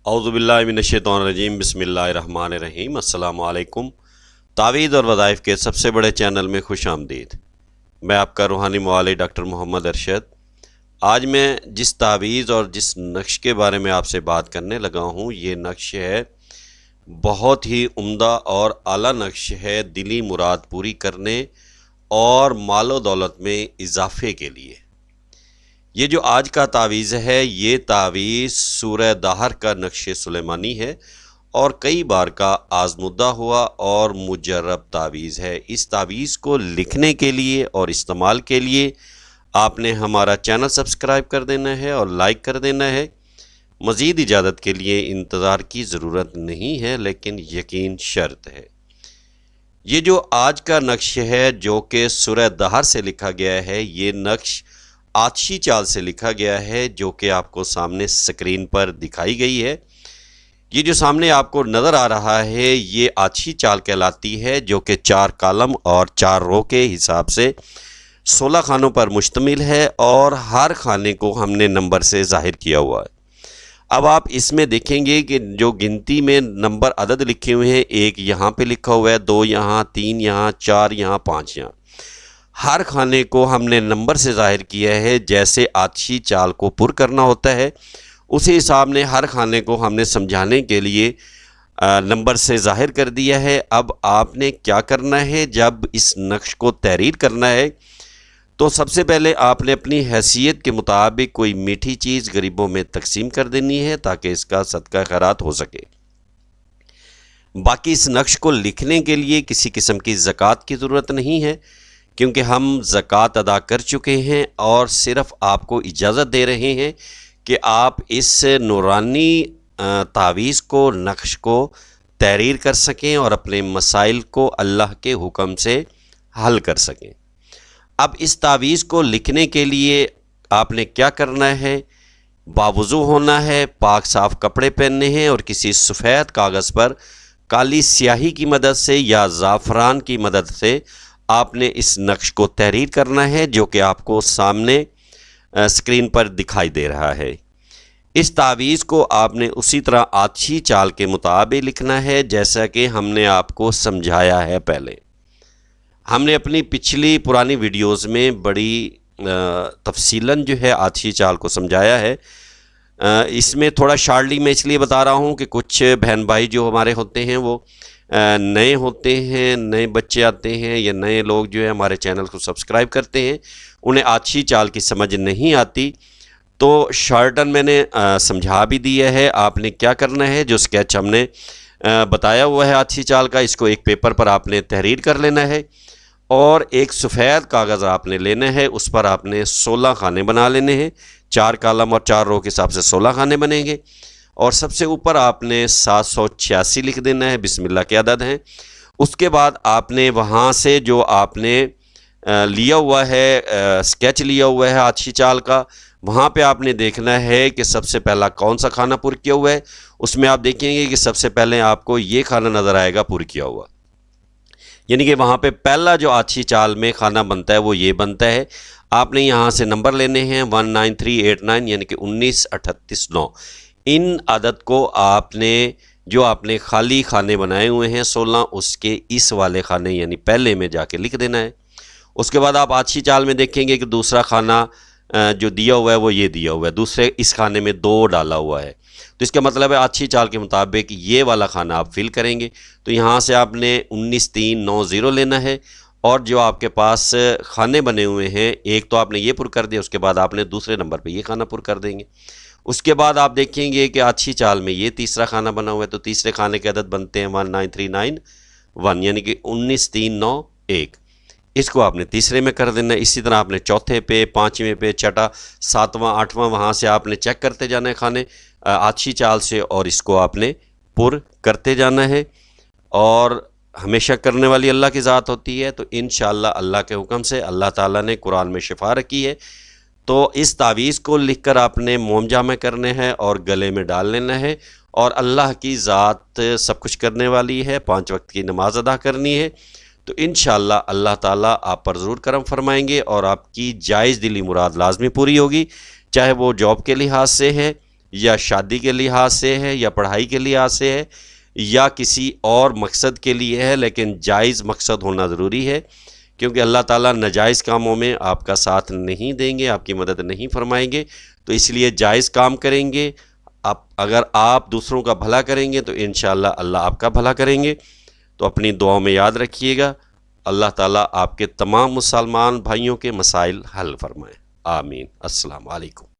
اعوذ باللہ من الشیطان الرجیم، بسم اللہ الرحمن الرحیم۔ السلام علیکم۔ تعویذ اور وظائف کے سب سے بڑے چینل میں خوش آمدید۔ میں آپ کا روحانی معالج ڈاکٹر محمد ارشد۔ آج میں جس تعویذ اور جس نقش کے بارے میں آپ سے بات کرنے لگا ہوں، یہ نقش ہے بہت ہی عمدہ اور اعلیٰ نقش ہے دلی مراد پوری کرنے اور مال و دولت میں اضافے کے لیے۔ یہ جو آج کا تعویذ ہے، یہ تعویذ سورہ دہر کا نقش سلیمانی ہے اور کئی بار کا آزمودہ ہوا اور مجرب تعویذ ہے۔ اس تعویذ کو لکھنے کے لیے اور استعمال کے لیے آپ نے ہمارا چینل سبسکرائب کر دینا ہے اور لائک کر دینا ہے۔ مزید اجازت کے لیے انتظار کی ضرورت نہیں ہے، لیکن یقین شرط ہے۔ یہ جو آج کا نقش ہے جو کہ سورہ دہر سے لکھا گیا ہے، یہ نقش آتشی چال سے لکھا گیا ہے جو کہ آپ کو سامنے سکرین پر دکھائی گئی ہے۔ یہ جو سامنے آپ کو نظر آ رہا ہے، یہ آتشی چال کہلاتی ہے، جو کہ 4 کالم اور 4 رو کے حساب سے 16 خانوں پر مشتمل ہے اور ہر خانے کو ہم نے نمبر سے ظاہر کیا ہوا ہے۔ اب آپ اس میں دیکھیں گے کہ جو گنتی میں نمبر عدد لکھے ہوئے ہیں، 1 یہاں پہ لکھا ہوا ہے، 2 یہاں، 3 یہاں، 4 یہاں، 5 یہاں۔ ہر خانے کو ہم نے نمبر سے ظاہر کیا ہے، جیسے آتشی چال کو پر کرنا ہوتا ہے اسی حساب نے ہر خانے کو ہم نے سمجھانے کے لیے نمبر سے ظاہر کر دیا ہے۔ اب آپ نے کیا کرنا ہے، جب اس نقش کو تحریر کرنا ہے تو سب سے پہلے آپ نے اپنی حیثیت کے مطابق کوئی میٹھی چیز غریبوں میں تقسیم کر دینی ہے تاکہ اس کا صدقہ خیرات ہو سکے۔ باقی اس نقش کو لکھنے کے لیے کسی قسم کی زکوٰۃ کی ضرورت نہیں ہے، کیونکہ ہم زکوٰۃ ادا کر چکے ہیں اور صرف آپ کو اجازت دے رہے ہیں کہ آپ اس نورانی تعویذ کو، نقش کو تحریر کر سکیں اور اپنے مسائل کو اللہ کے حکم سے حل کر سکیں۔ اب اس تعویذ کو لکھنے کے لیے آپ نے کیا کرنا ہے، باوضو ہونا ہے، پاک صاف کپڑے پہننے ہیں اور کسی سفید کاغذ پر کالی سیاہی کی مدد سے یا زعفران کی مدد سے آپ نے اس نقش کو تحریر کرنا ہے، جو کہ آپ کو سامنے اسکرین پر دکھائی دے رہا ہے۔ اس تعویذ کو آپ نے اسی طرح آتشی چال کے مطابق لکھنا ہے جیسا کہ ہم نے آپ کو سمجھایا ہے۔ پہلے ہم نے اپنی پچھلی پرانی ویڈیوز میں بڑی تفصیلاً جو ہے آتشی چال کو سمجھایا ہے۔ اس میں تھوڑا شارٹلی میں اس لیے بتا رہا ہوں کہ کچھ بہن بھائی جو ہمارے ہوتے ہیں وہ نئے ہوتے ہیں، نئے بچے آتے ہیں یا نئے لوگ جو ہے ہمارے چینل کو سبسکرائب کرتے ہیں، انہیں آتشی چال کی سمجھ نہیں آتی، تو شارٹن میں نے سمجھا بھی دیا ہے۔ آپ نے کیا کرنا ہے، جو سکیچ ہم نے بتایا ہوا ہے آتشی چال کا، اس کو ایک پیپر پر آپ نے تحریر کر لینا ہے اور ایک سفید کاغذ آپ نے لینا ہے، اس پر آپ نے 16 خانے بنا لینے ہیں۔ 4 کالم اور 4 رو کے حساب سے 16 خانے بنیں گے اور سب سے اوپر آپ نے 786 لکھ دینا ہے، بسم اللہ کے عدد ہیں۔ اس کے بعد آپ نے وہاں سے جو آپ نے لیا ہوا ہے، اسکیچ لیا ہوا ہے آتشی چال کا، وہاں پہ آپ نے دیکھنا ہے کہ سب سے پہلا کون سا کھانا پر کیا ہوا ہے۔ اس میں آپ دیکھیں گے کہ سب سے پہلے آپ کو یہ کھانا نظر آئے گا پر کیا ہوا، یعنی کہ وہاں پہ پہلا جو آتشی چال میں کھانا بنتا ہے وہ یہ بنتا ہے۔ آپ نے یہاں سے نمبر لینے ہیں 19389، یعنی کہ 19389۔ ان عدد کو آپ نے جو آپ نے خالی خانے بنائے ہوئے ہیں 16، اس کے اس والے خانے یعنی پہلے میں جا کے لکھ دینا ہے۔ اس کے بعد آپ آتشی چال میں دیکھیں گے کہ دوسرا کھانا جو دیا ہوا ہے وہ یہ دیا ہوا ہے، دوسرے اس کھانے میں 2 ڈالا ہوا ہے، تو اس کا مطلب ہے آتشی چال کے مطابق یہ والا کھانا آپ فل کریں گے۔ تو یہاں سے آپ نے 19390 لینا ہے اور جو آپ کے پاس کھانے بنے ہوئے ہیں، ایک تو آپ نے یہ پر کر دیا، اس کے بعد آپ نے دوسرے نمبر پہ یہ کھانا پر کر دیں گے۔ اس کے بعد آپ دیکھیں گے کہ آتشی چال میں یہ تیسرا کھانا بنا ہوا ہے، تو تیسرے کھانے کے عدد بنتے ہیں 19391، یعنی کہ 19391۔ اس کو آپ نے تیسرے میں کر دینا ہے۔ اسی طرح آپ نے چوتھے پہ، 5ویں پہ، چھٹا، 7واں، 8واں، وہاں سے آپ نے چیک کرتے جانا ہے کھانے آتشی چال سے اور اس کو آپ نے پر کرتے جانا ہے۔ اور ہمیشہ کرنے والی اللہ کی ذات ہوتی ہے، تو انشاءاللہ اللہ کے حکم سے اللہ تعالیٰ نے قرآن میں شفا رکھی ہے، تو اس تعویذ کو لکھ کر آپ نے موم جامع کرنے ہیں اور گلے میں ڈال لینا ہے، اور اللہ کی ذات سب کچھ کرنے والی ہے، 5 وقت کی نماز ادا کرنی ہے، تو انشاءاللہ اللہ تعالیٰ آپ پر ضرور کرم فرمائیں گے اور آپ کی جائز دلی مراد لازمی پوری ہوگی، چاہے وہ جاب کے لحاظ سے ہے یا شادی کے لحاظ سے ہے یا پڑھائی کے لحاظ سے ہے یا کسی اور مقصد کے لیے ہے، لیکن جائز مقصد ہونا ضروری ہے، کیونکہ اللہ تعالیٰ ناجائز کاموں میں آپ کا ساتھ نہیں دیں گے، آپ کی مدد نہیں فرمائیں گے۔ تو اس لیے جائز کام کریں گے، اگر آپ دوسروں کا بھلا کریں گے تو انشاءاللہ اللہ آپ کا بھلا کریں گے۔ تو اپنی دعاؤں میں یاد رکھیے گا، اللہ تعالیٰ آپ کے تمام مسلمان بھائیوں کے مسائل حل فرمائے، آمین۔ السلام علیکم۔